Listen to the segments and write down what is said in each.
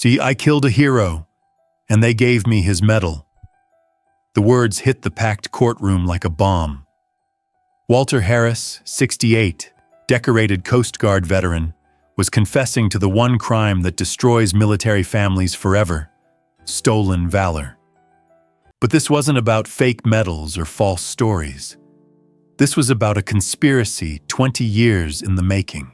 See, I killed a hero, and they gave me his medal." The words hit the packed courtroom like a bomb. Walter Harris, 68, decorated Coast Guard veteran, was confessing to the one crime that destroys military families forever: stolen valor. But this wasn't about fake medals or false stories. This was about a conspiracy 20 years in the making.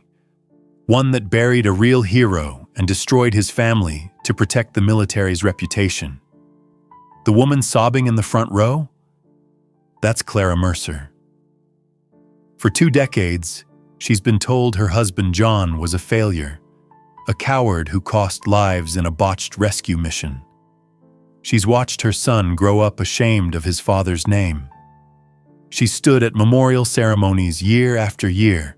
One that buried a real hero and destroyed his family to protect the military's reputation. The woman sobbing in the front row? That's Clara Mercer. For 2 decades, she's been told her husband John was a failure, a coward who cost lives in a botched rescue mission. She's watched her son grow up ashamed of his father's name. She stood at memorial ceremonies year after year,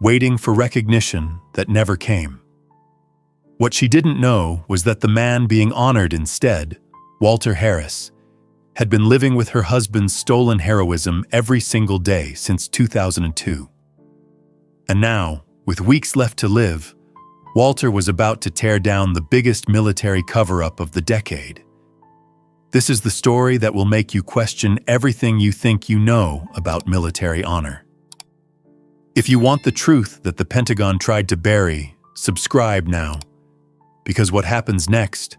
waiting for recognition that never came. What she didn't know was that the man being honored instead, Walter Harris, had been living with her husband's stolen heroism every single day since 2002. And now, with weeks left to live, Walter was about to tear down the biggest military cover-up of the decade. This is the story that will make you question everything you think you know about military honor. If you want the truth that the Pentagon tried to bury, subscribe now, because what happens next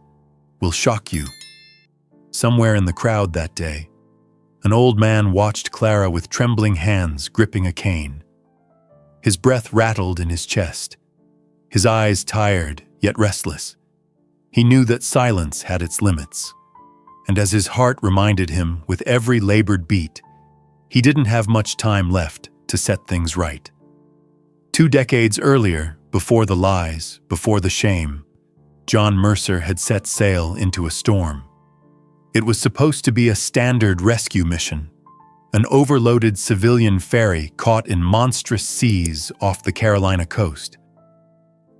will shock you. Somewhere in the crowd that day, an old man watched Clara with trembling hands gripping a cane. His breath rattled in his chest, his eyes tired yet restless. He knew that silence had its limits, and as his heart reminded him with every labored beat, he didn't have much time left to set things right. 2 decades earlier, before the lies, before the shame, John Mercer had set sail into a storm. It was supposed to be a standard rescue mission, an overloaded civilian ferry caught in monstrous seas off the Carolina coast.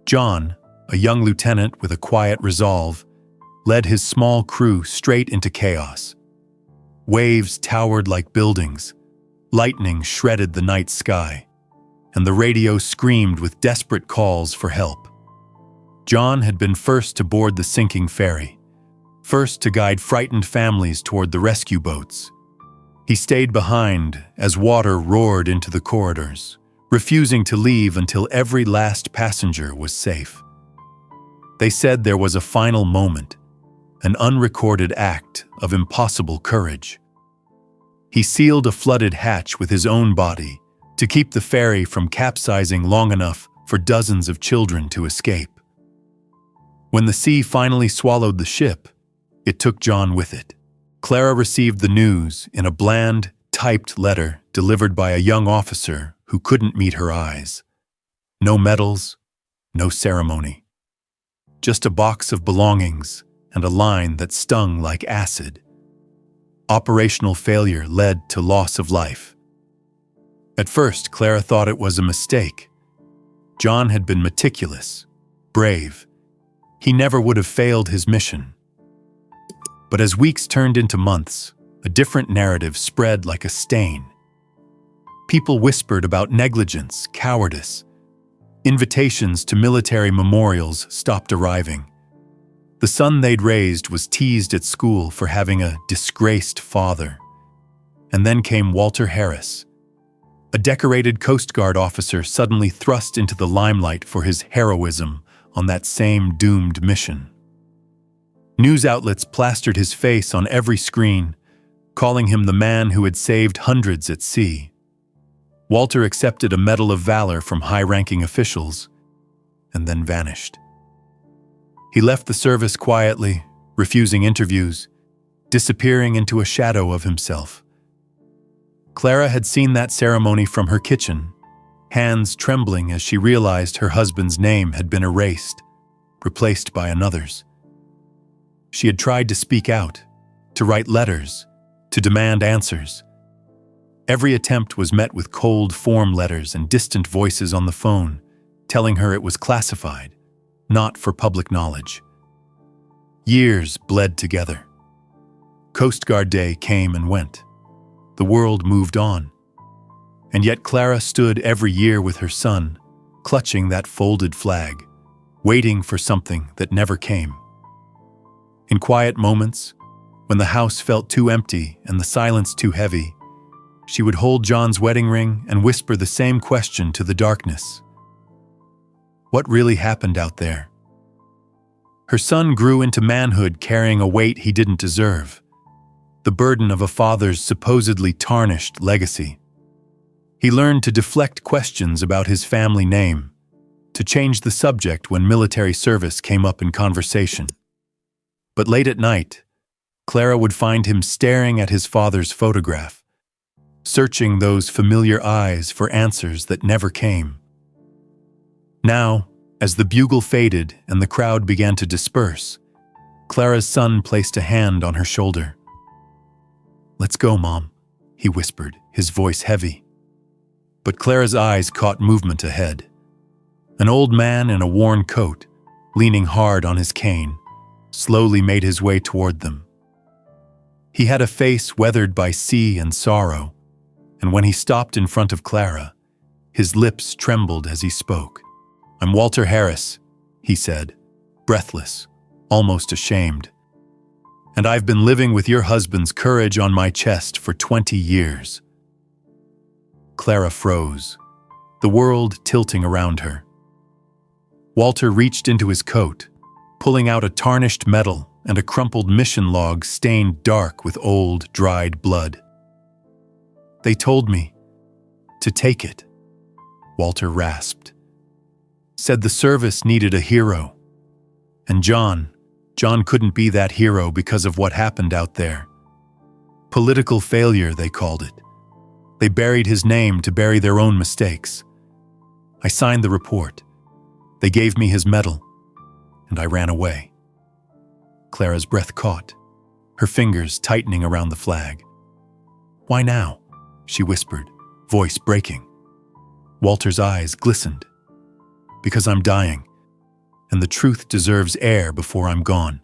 John, a young lieutenant with a quiet resolve, led his small crew straight into chaos. Waves towered like buildings, lightning shredded the night sky, and the radio screamed with desperate calls for help. John had been first to board the sinking ferry, first to guide frightened families toward the rescue boats. He stayed behind as water roared into the corridors, refusing to leave until every last passenger was safe. They said there was a final moment, an unrecorded act of impossible courage. He sealed a flooded hatch with his own body to keep the ferry from capsizing long enough for dozens of children to escape. When the sea finally swallowed the ship, it took John with it. Clara received the news in a bland, typed letter delivered by a young officer who couldn't meet her eyes. No medals, no ceremony. Just a box of belongings and a line that stung like acid. Operational failure led to loss of life. At first, Clara thought it was a mistake. John had been meticulous, brave. He never would have failed his mission. But as weeks turned into months, a different narrative spread like a stain. People whispered about negligence, cowardice. Invitations to military memorials stopped arriving. The son they'd raised was teased at school for having a disgraced father. And then came Walter Harris, a decorated Coast Guard officer suddenly thrust into the limelight for his heroism on that same doomed mission. News outlets plastered his face on every screen, calling him the man who had saved hundreds at sea. Walter accepted a Medal of Valor from high-ranking officials, and then vanished. He left the service quietly, refusing interviews, disappearing into a shadow of himself. Clara had seen that ceremony from her kitchen, hands trembling as she realized her husband's name had been erased, replaced by another's. She had tried to speak out, to write letters, to demand answers. Every attempt was met with cold form letters and distant voices on the phone, telling her it was classified, not for public knowledge. Years bled together. Coast Guard Day came and went. The world moved on. And yet Clara stood every year with her son, clutching that folded flag, waiting for something that never came. In quiet moments, when the house felt too empty and the silence too heavy, she would hold John's wedding ring and whisper the same question to the darkness. What really happened out there? Her son grew into manhood carrying a weight he didn't deserve, the burden of a father's supposedly tarnished legacy. He learned to deflect questions about his family name, to change the subject when military service came up in conversation. But late at night, Clara would find him staring at his father's photograph, searching those familiar eyes for answers that never came. Now, as the bugle faded and the crowd began to disperse, Clara's son placed a hand on her shoulder. "Let's go, Mom," he whispered, his voice heavy. But Clara's eyes caught movement ahead. An old man in a worn coat, leaning hard on his cane, slowly made his way toward them. He had a face weathered by sea and sorrow, and when he stopped in front of Clara, his lips trembled as he spoke. "I'm Walter Harris," he said, breathless, almost ashamed. "And I've been living with your husband's courage on my chest for 20 years. Clara froze, the world tilting around her. Walter reached into his coat, pulling out a tarnished medal and a crumpled mission log stained dark with old, dried blood. "They told me to take it," Walter rasped. "Said the service needed a hero. And John couldn't be that hero because of what happened out there. Political failure, they called it. They buried his name to bury their own mistakes. I signed the report. They gave me his medal, and I ran away." Clara's breath caught, her fingers tightening around the flag. "Why now?" she whispered, voice breaking. Walter's eyes glistened. "Because I'm dying, and the truth deserves air before I'm gone."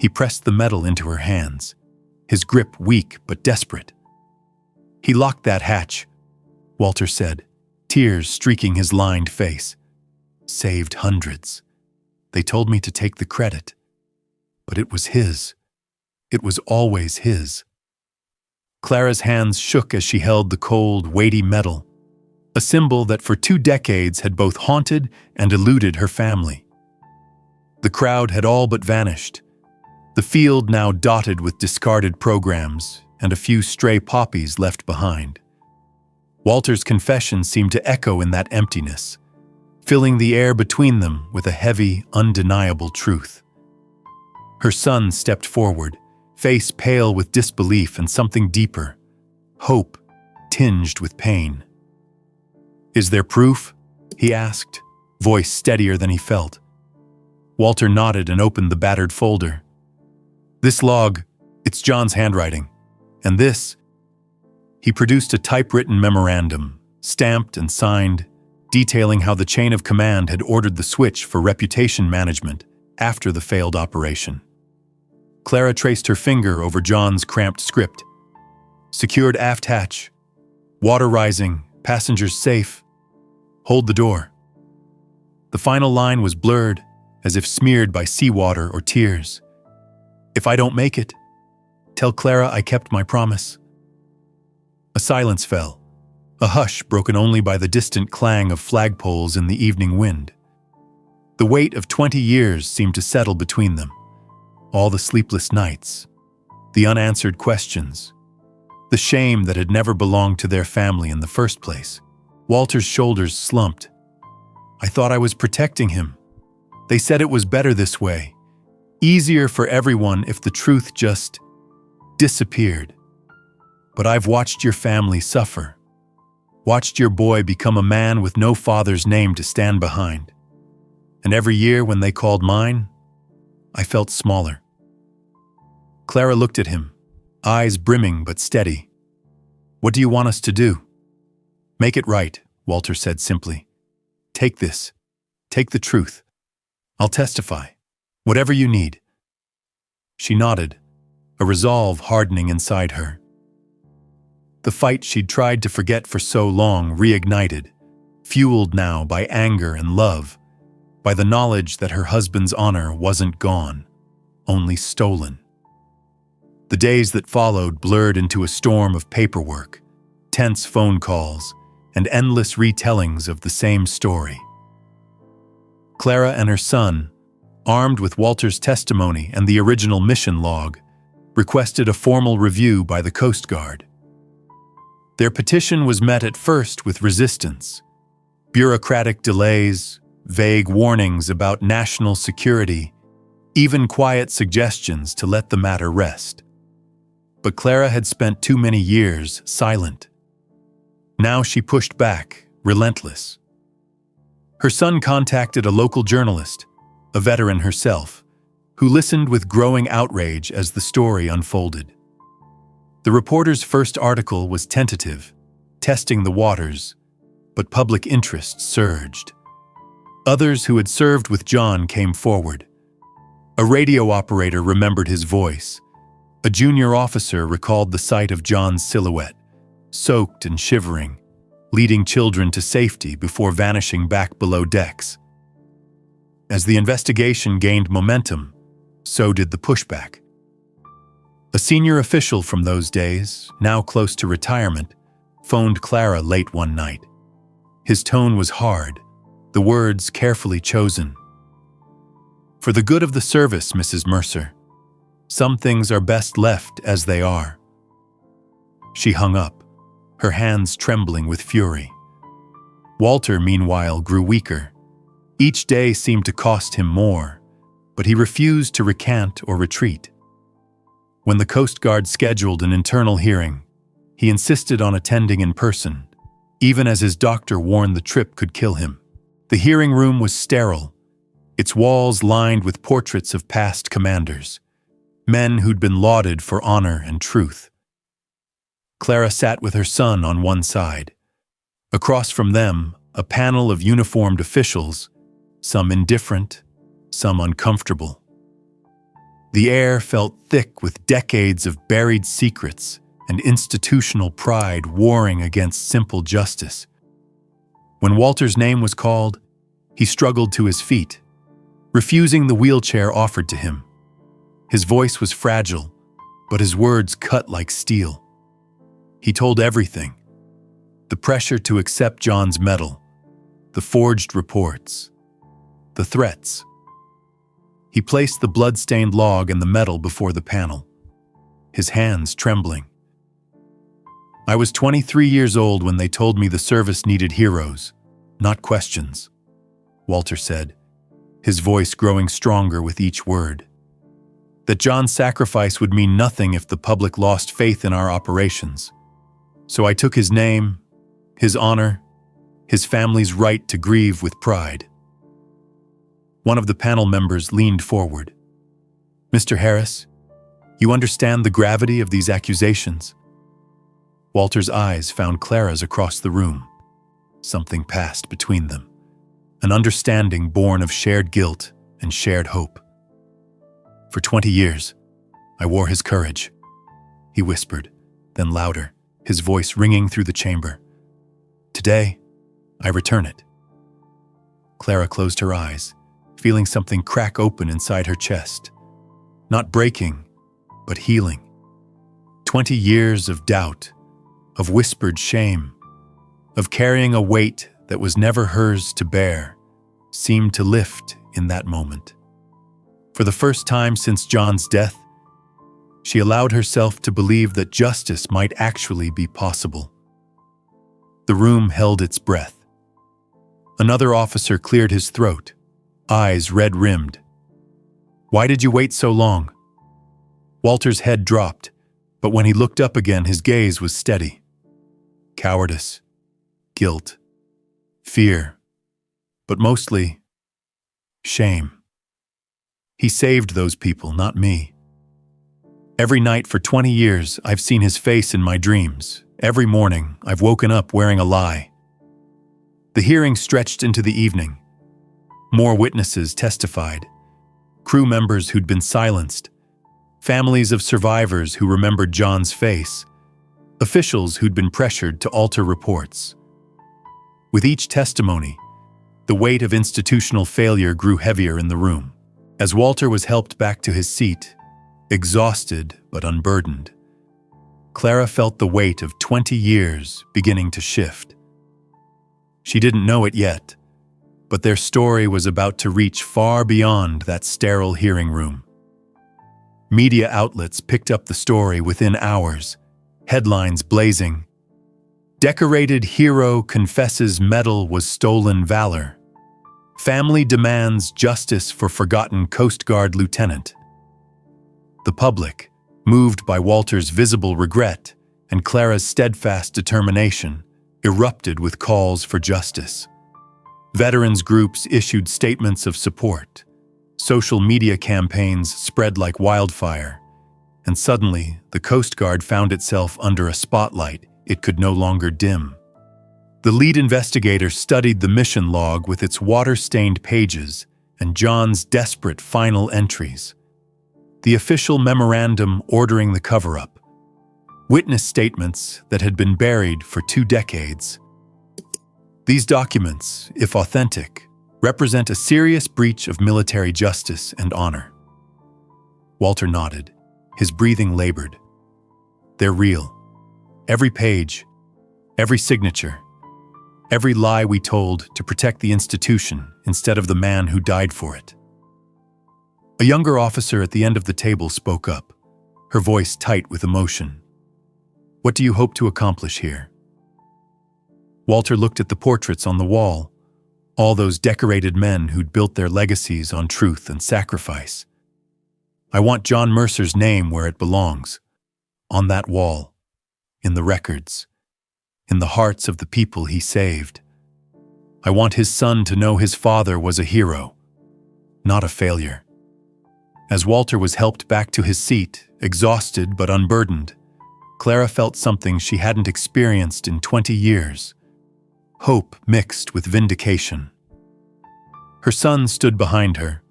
He pressed the medal into her hands, his grip weak but desperate. "He locked that hatch," Walter said, tears streaking his lined face. "Saved hundreds. They told me to take the credit. But it was his. It was always his." Clara's hands shook as she held the cold, weighty medal, a symbol that for 2 decades had both haunted and eluded her family. The crowd had all but vanished, the field now dotted with discarded programs and a few stray poppies left behind. Walter's confession seemed to echo in that emptiness, filling the air between them with a heavy, undeniable truth. Her son stepped forward, face pale with disbelief and something deeper, hope tinged with pain. "Is there proof?" he asked, voice steadier than he felt. Walter nodded and opened the battered folder. "This log, it's John's handwriting. And this..." He produced a typewritten memorandum, stamped and signed, detailing how the chain of command had ordered the switch for reputation management after the failed operation. Clara traced her finger over John's cramped script. "Secured aft hatch. Water rising. Passengers safe. Hold the door." The final line was blurred, as if smeared by seawater or tears. "If I don't make it, tell Clara I kept my promise." A silence fell, a hush broken only by the distant clang of flagpoles in the evening wind. The weight of 20 years seemed to settle between them. All the sleepless nights, the unanswered questions, the shame that had never belonged to their family in the first place. Walter's shoulders slumped. "I thought I was protecting him. They said it was better this way, easier for everyone if the truth just disappeared. But I've watched your family suffer, watched your boy become a man with no father's name to stand behind. And every year when they called mine, I felt smaller." Clara looked at him, eyes brimming but steady. "What do you want us to do?" "Make it right," Walter said simply. "Take this. Take the truth. I'll testify. Whatever you need." She nodded, a resolve hardening inside her. The fight she'd tried to forget for so long reignited, fueled now by anger and love, by the knowledge that her husband's honor wasn't gone, only stolen. The days that followed blurred into a storm of paperwork, tense phone calls, and endless retellings of the same story. Clara and her son, armed with Walter's testimony and the original mission log, requested a formal review by the Coast Guard. Their petition was met at first with resistance. Bureaucratic delays, vague warnings about national security, even quiet suggestions to let the matter rest. But Clara had spent too many years silent. Now she pushed back, relentless. Her son contacted a local journalist, a veteran herself, who listened with growing outrage as the story unfolded. The reporter's first article was tentative, testing the waters, but public interest surged. Others who had served with John came forward. A radio operator remembered his voice. A junior officer recalled the sight of John's silhouette, soaked and shivering, leading children to safety before vanishing back below decks. As the investigation gained momentum, so did the pushback. A senior official from those days, now close to retirement, phoned Clara late one night. His tone was hard, the words carefully chosen. "For the good of the service, Mrs. Mercer, some things are best left as they are." She hung up, her hands trembling with fury. Walter, meanwhile, grew weaker. Each day seemed to cost him more, but he refused to recant or retreat. When the Coast Guard scheduled an internal hearing, he insisted on attending in person, even as his doctor warned the trip could kill him. The hearing room was sterile, its walls lined with portraits of past commanders, men who'd been lauded for honor and truth. Clara sat with her son on one side. Across from them, a panel of uniformed officials, some indifferent, some uncomfortable. The air felt thick with decades of buried secrets and institutional pride warring against simple justice. When Walter's name was called, he struggled to his feet, refusing the wheelchair offered to him. His voice was fragile, but his words cut like steel. He told everything: the pressure to accept John's medal, the forged reports, the threats. He placed the blood-stained log and the medal before the panel, his hands trembling. "I was 23 years old when they told me the service needed heroes, not questions," Walter said, his voice growing stronger with each word. "That John's sacrifice would mean nothing if the public lost faith in our operations. So I took his name, his honor, his family's right to grieve with pride." One of the panel members leaned forward. "Mr. Harris, you understand the gravity of these accusations?" Walter's eyes found Clara's across the room. Something passed between them, an understanding born of shared guilt and shared hope. "For 20 years, I wore his courage," he whispered, then louder, his voice ringing through the chamber. "Today, I return it." Clara closed her eyes, feeling something crack open inside her chest. Not breaking, but healing. 20 years of doubt, of whispered shame, of carrying a weight that was never hers to bear, seemed to lift in that moment. For the first time since John's death, she allowed herself to believe that justice might actually be possible. The room held its breath. Another officer cleared his throat, eyes red-rimmed. "Why did you wait so long?" Walter's head dropped, but when he looked up again, his gaze was steady. Cowardice, guilt, fear, but mostly shame. He saved those people, not me. Every night for 20 years, I've seen his face in my dreams. Every morning, I've woken up wearing a lie. The hearing stretched into the evening. More witnesses testified. Crew members who'd been silenced. Families of survivors who remembered John's face. Officials who'd been pressured to alter reports. With each testimony, the weight of institutional failure grew heavier in the room. As Walter was helped back to his seat, exhausted but unburdened, Clara felt the weight of 20 years beginning to shift. She didn't know it yet, but their story was about to reach far beyond that sterile hearing room. Media outlets picked up the story within hours, headlines blazing. Decorated hero confesses medal was stolen valor. Family demands justice for forgotten Coast Guard lieutenant. The public, moved by Walter's visible regret and Clara's steadfast determination, erupted with calls for justice. Veterans groups issued statements of support. Social media campaigns spread like wildfire, and suddenly the Coast Guard found itself under a spotlight it could no longer dim. The lead investigator studied the mission log with its water-stained pages and John's desperate final entries. The official memorandum ordering the cover-up. Witness statements that had been buried for 2 decades. These documents, if authentic, represent a serious breach of military justice and honor. Walter nodded, his breathing labored. They're real. Every page, every signature, every lie we told to protect the institution instead of the man who died for it. A younger officer at the end of the table spoke up, her voice tight with emotion. What do you hope to accomplish here? Walter looked at the portraits on the wall, all those decorated men who'd built their legacies on truth and sacrifice. I want John Mercer's name where it belongs, on that wall, in the records, in the hearts of the people he saved. I want his son to know his father was a hero, not a failure. As Walter was helped back to his seat, exhausted but unburdened, Clara felt something she hadn't experienced in 20 years. Hope mixed with vindication. Her son stood behind her,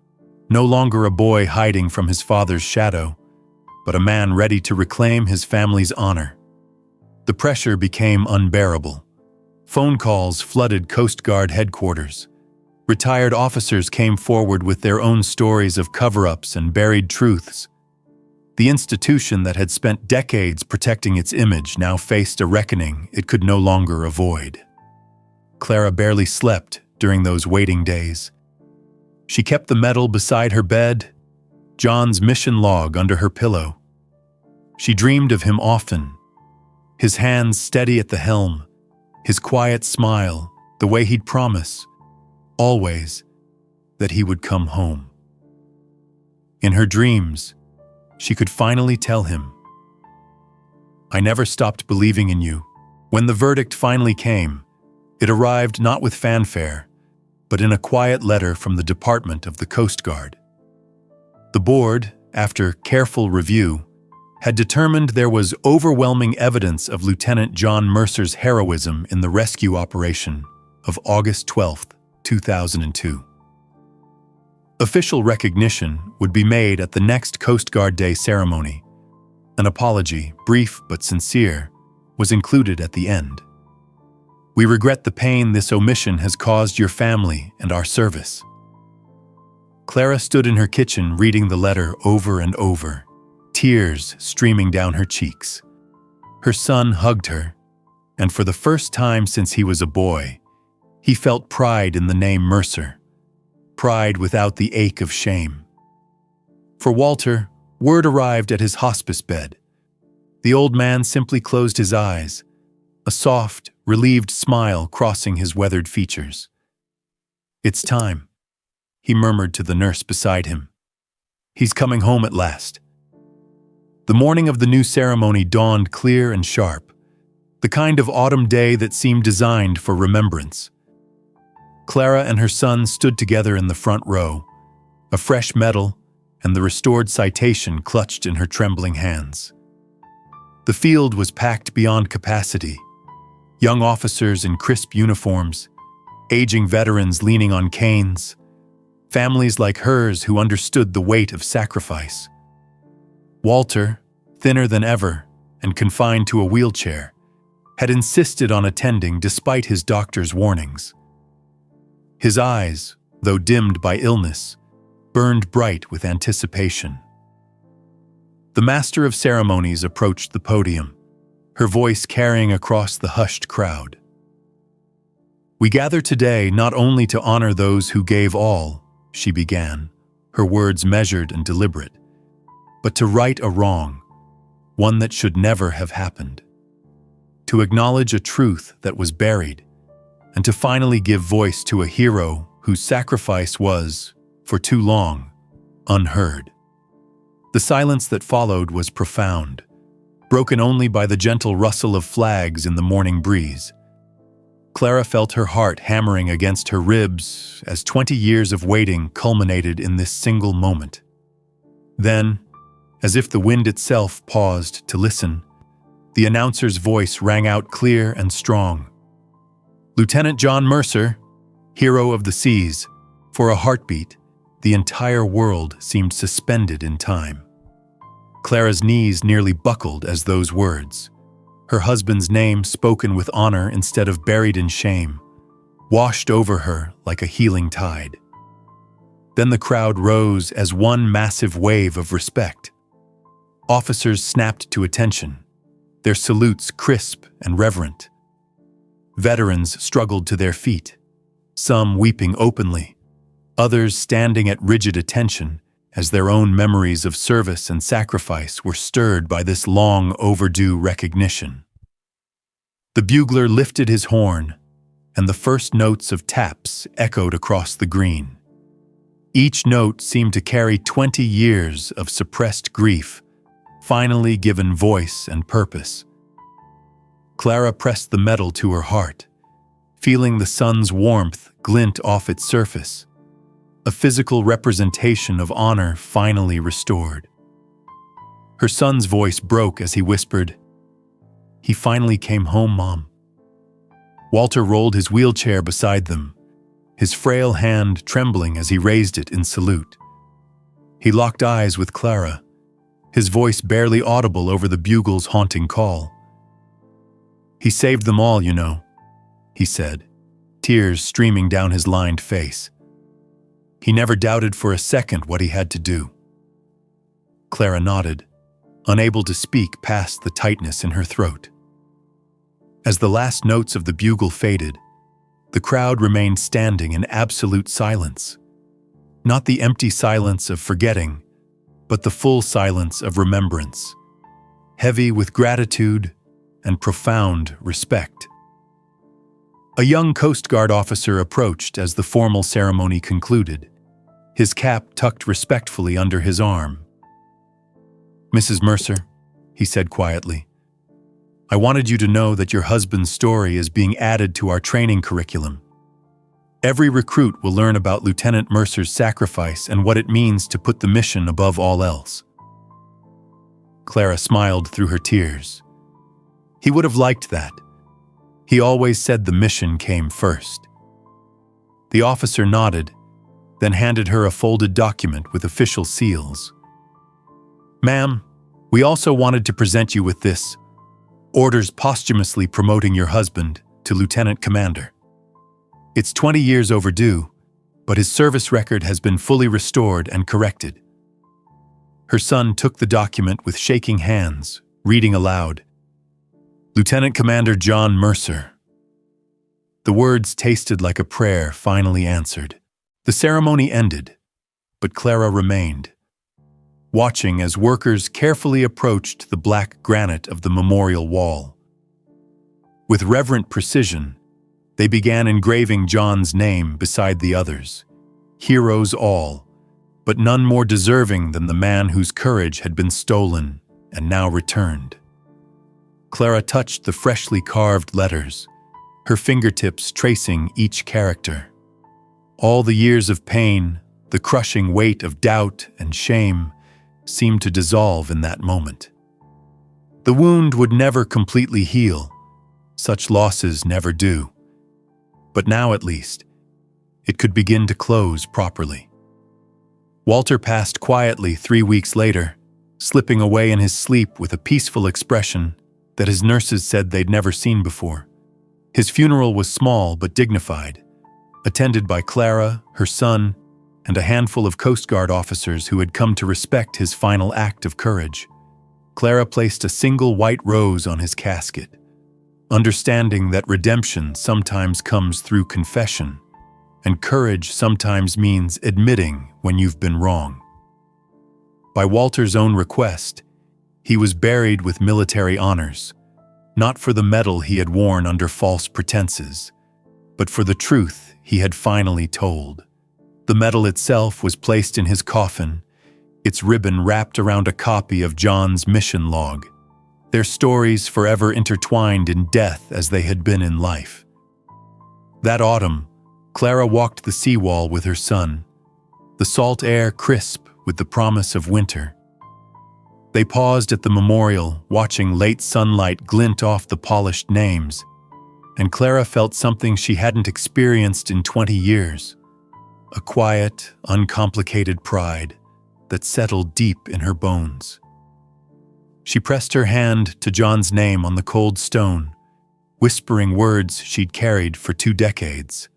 no longer a boy hiding from his father's shadow, but a man ready to reclaim his family's honor. The pressure became unbearable. Phone calls flooded Coast Guard headquarters. Retired officers came forward with their own stories of cover-ups and buried truths. The institution that had spent decades protecting its image now faced a reckoning it could no longer avoid. Clara barely slept during those waiting days. She kept the medal beside her bed, John's mission log under her pillow. She dreamed of him often, his hands steady at the helm, his quiet smile, the way he'd promise, always, that he would come home. In her dreams, she could finally tell him, I never stopped believing in you. When the verdict finally came, it arrived not with fanfare, but in a quiet letter from the Department of the Coast Guard. The board, after careful review, had determined there was overwhelming evidence of Lieutenant John Mercer's heroism in the rescue operation of August 12, 2002. Official recognition would be made at the next Coast Guard Day ceremony. An apology, brief but sincere, was included at the end. We regret the pain this omission has caused your family and our service. Clara stood in her kitchen reading the letter over and over, tears streaming down her cheeks. Her son hugged her, and for the first time since he was a boy, he felt pride in the name Mercer, pride without the ache of shame. For Walter, word arrived at his hospice bed. The old man simply closed his eyes, a soft, relieved smile crossing his weathered features. It's time, he murmured to the nurse beside him. He's coming home at last. The morning of the new ceremony dawned clear and sharp, the kind of autumn day that seemed designed for remembrance. Clara and her son stood together in the front row, a fresh medal and the restored citation clutched in her trembling hands. The field was packed beyond capacity. Young officers in crisp uniforms, aging veterans leaning on canes, families like hers who understood the weight of sacrifice. Walter, thinner than ever and confined to a wheelchair, had insisted on attending despite his doctor's warnings. His eyes, though dimmed by illness, burned bright with anticipation. The master of ceremonies approached the podium, her voice carrying across the hushed crowd. "We gather today not only to honor those who gave all," she began, her words measured and deliberate, "but to right a wrong, one that should never have happened. To acknowledge a truth that was buried, and to finally give voice to a hero whose sacrifice was, for too long, unheard." The silence that followed was profound, broken only by the gentle rustle of flags in the morning breeze. Clara felt her heart hammering against her ribs as 20 years of waiting culminated in this single moment. Then, as if the wind itself paused to listen, the announcer's voice rang out clear and strong. "Lieutenant John Mercer, hero of the seas." For a heartbeat, the entire world seemed suspended in time. Clara's knees nearly buckled as those words, her husband's name spoken with honor instead of buried in shame, washed over her like a healing tide. Then the crowd rose as one massive wave of respect. Officers snapped to attention, their salutes crisp and reverent. Veterans struggled to their feet, some weeping openly, others standing at rigid attention as their own memories of service and sacrifice were stirred by this long overdue recognition. The bugler lifted his horn, and the first notes of taps echoed across the green. Each note seemed to carry 20 years of suppressed grief, finally given voice and purpose. Clara pressed the medal to her heart, feeling the sun's warmth glint off its surface, a physical representation of honor finally restored. Her son's voice broke as he whispered, "He finally came home, Mom." Walter rolled his wheelchair beside them, his frail hand trembling as he raised it in salute. He locked eyes with Clara, his voice barely audible over the bugle's haunting call. "He saved them all, you know," he said, tears streaming down his lined face. "He never doubted for a second what he had to do." Clara nodded, unable to speak past the tightness in her throat. As the last notes of the bugle faded, the crowd remained standing in absolute silence. Not the empty silence of forgetting, but the full silence of remembrance, heavy with gratitude and profound respect. A young Coast Guard officer approached as the formal ceremony concluded, his cap tucked respectfully under his arm. "Mrs. Mercer," he said quietly, "I wanted you to know that your husband's story is being added to our training curriculum. Every recruit will learn about Lieutenant Mercer's sacrifice and what it means to put the mission above all else." Clara smiled through her tears. He would have liked that. He always said the mission came first. The officer nodded, then handed her a folded document with official seals. "Ma'am, we also wanted to present you with this. Orders posthumously promoting your husband to Lieutenant Commander. It's 20 years overdue, but his service record has been fully restored and corrected." Her son took the document with shaking hands, reading aloud, "Lieutenant Commander John Mercer." The words tasted like a prayer finally answered. The ceremony ended, but Clara remained, watching as workers carefully approached the black granite of the memorial wall. With reverent precision, they began engraving John's name beside the others, heroes all, but none more deserving than the man whose courage had been stolen and now returned. Clara touched the freshly carved letters, her fingertips tracing each character. All the years of pain, the crushing weight of doubt and shame, seemed to dissolve in that moment. The wound would never completely heal, such losses never do. But now at least, it could begin to close properly. Walter passed quietly 3 weeks later, slipping away in his sleep with a peaceful expression that his nurses said they'd never seen before. His funeral was small but dignified, attended by Clara, her son, and a handful of Coast Guard officers who had come to respect his final act of courage. Clara placed a single white rose on his casket, understanding that redemption sometimes comes through confession, and courage sometimes means admitting when you've been wrong. By Walter's own request, he was buried with military honors, not for the medal he had worn under false pretenses, but for the truth he had finally told. The medal itself was placed in his coffin, its ribbon wrapped around a copy of John's mission log, their stories forever intertwined in death as they had been in life. That autumn, Clara walked the seawall with her son, the salt air crisp with the promise of winter. They paused at the memorial, watching late sunlight glint off the polished names, and Clara felt something she hadn't experienced in 20 years, a quiet, uncomplicated pride that settled deep in her bones. She pressed her hand to John's name on the cold stone, whispering words she'd carried for 2 decades.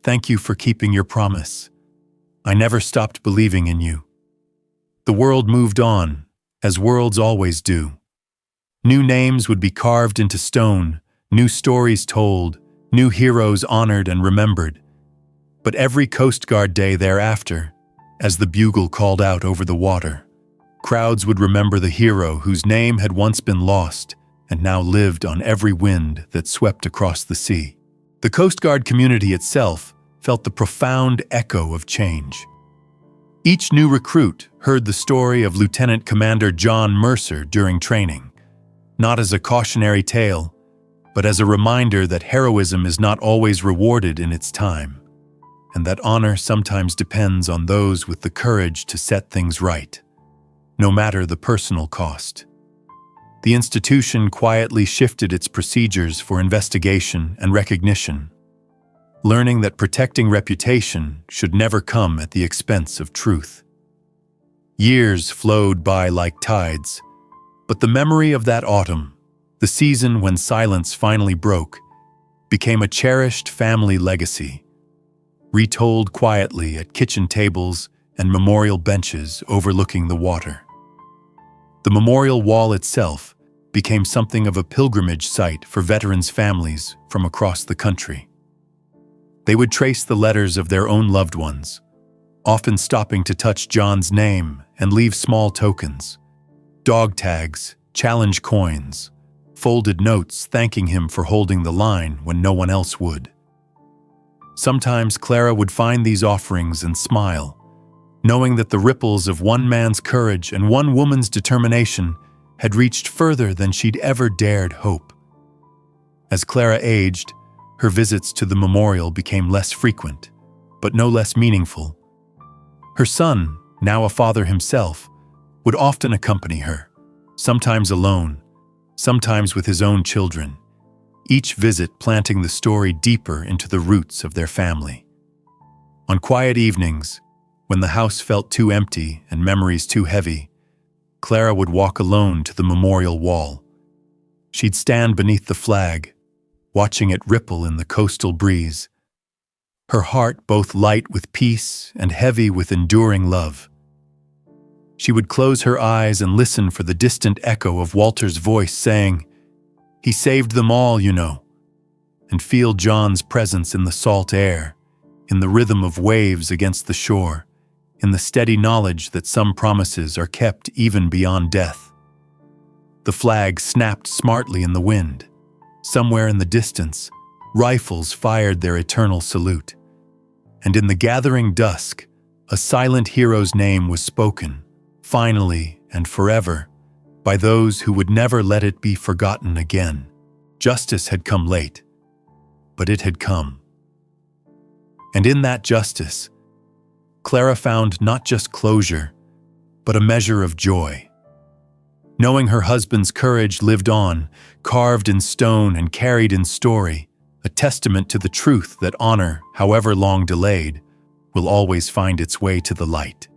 "Thank you for keeping your promise. I never stopped believing in you." The world moved on, as worlds always do. New names would be carved into stone, new stories told, new heroes honored and remembered. But every Coast Guard day thereafter, as the bugle called out over the water, crowds would remember the hero whose name had once been lost and now lived on every wind that swept across the sea. The Coast Guard community itself felt the profound echo of change. Each new recruit heard the story of Lieutenant Commander John Mercer during training, not as a cautionary tale, but as a reminder that heroism is not always rewarded in its time, and that honor sometimes depends on those with the courage to set things right, no matter the personal cost. The institution quietly shifted its procedures for investigation and recognition, learning that protecting reputation should never come at the expense of truth. Years flowed by like tides, but the memory of that autumn, the season when silence finally broke, became a cherished family legacy, retold quietly at kitchen tables and memorial benches overlooking the water. The memorial wall itself became something of a pilgrimage site for veterans' families from across the country. They would trace the letters of their own loved ones, often stopping to touch John's name and leave small tokens, dog tags, challenge coins, folded notes thanking him for holding the line when no one else would. Sometimes Clara would find these offerings and smile, knowing that the ripples of one man's courage and one woman's determination had reached further than she'd ever dared hope. As Clara aged, her visits to the memorial became less frequent, but no less meaningful. Her son, now a father himself, would often accompany her, sometimes alone, sometimes with his own children, each visit planting the story deeper into the roots of their family. On quiet evenings, when the house felt too empty and memories too heavy, Clara would walk alone to the memorial wall. She'd stand beneath the flag, watching it ripple in the coastal breeze, her heart both light with peace and heavy with enduring love. She would close her eyes and listen for the distant echo of Walter's voice saying, "He saved them all, you know," and feel John's presence in the salt air, in the rhythm of waves against the shore, in the steady knowledge that some promises are kept even beyond death. The flag snapped smartly in the wind. Somewhere in the distance, rifles fired their eternal salute. And in the gathering dusk, a silent hero's name was spoken, finally and forever, by those who would never let it be forgotten again. Justice had come late, but it had come. And in that justice, Clara found not just closure, but a measure of joy. Knowing her husband's courage lived on, carved in stone and carried in story, a testament to the truth that honor, however long delayed, will always find its way to the light.